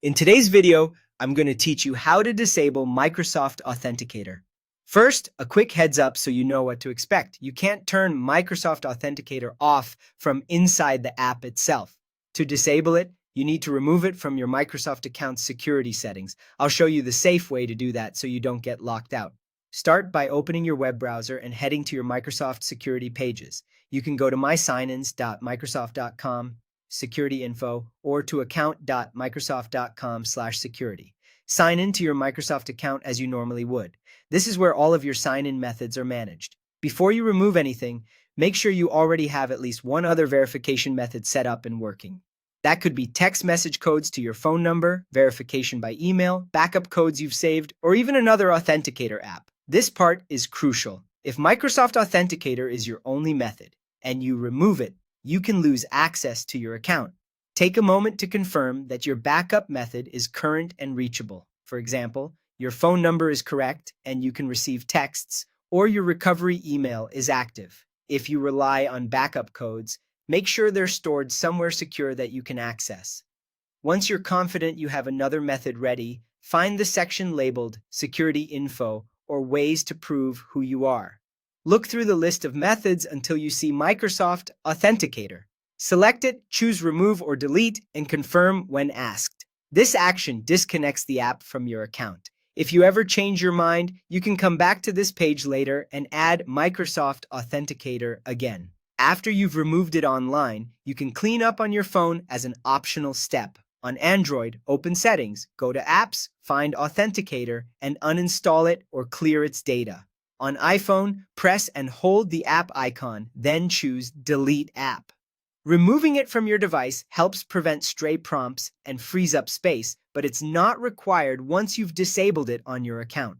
In today's video, I'm going to teach you how to disable Microsoft Authenticator. First, a quick heads up so you know what to expect. You can't turn Microsoft Authenticator off from inside the app itself. To disable it, you need to remove it from your Microsoft account's security settings. I'll show you the safe way to do that so you don't get locked out. Start by opening your web browser and heading to your Microsoft security pages. You can go to mysignins.microsoft.com security info or to account.microsoft.com/security. Sign in to your Microsoft account as you normally would. This is where all of your sign-in methods are managed. Before you remove anything, make sure you already have at least one other verification method set up and working. That could be text message codes to your phone number, verification by email, backup codes you've saved, or even another authenticator app. This part is crucial. If Microsoft Authenticator is your only method and you remove it, you can lose access to your account. Take a moment to confirm that your backup method is current and reachable. For example, your phone number is correct and you can receive texts, or your recovery email is active. If you rely on backup codes, make sure they're stored somewhere secure that you can access. Once you're confident you have another method ready, find the section labeled Security Info or Ways to Prove Who You Are. Look through the list of methods until you see Microsoft Authenticator. Select it, choose Remove or Delete, and confirm when asked. This action disconnects the app from your account. If you ever change your mind, you can come back to this page later and add Microsoft Authenticator again. After you've removed it online, you can clean up on your phone as an optional step. On Android, open Settings, go to Apps, find Authenticator, and uninstall it or clear its data. On iPhone, press and hold the app icon, then choose Delete App. Removing it from your device helps prevent stray prompts and frees up space, but it's not required once you've disabled it on your account.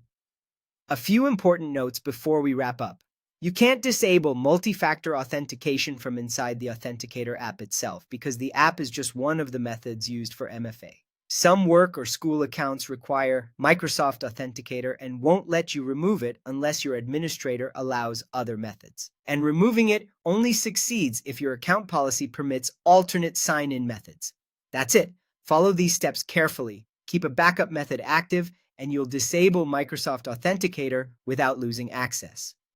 A few important notes before we wrap up. You can't disable multi-factor authentication from inside the Authenticator app itself because the app is just one of the methods used for MFA. Some work or school accounts require Microsoft Authenticator and won't let you remove it unless your administrator allows other methods. And removing it only succeeds if your account policy permits alternate sign-in methods. That's it. Follow these steps carefully, keep a backup method active, and you'll disable Microsoft Authenticator without losing access.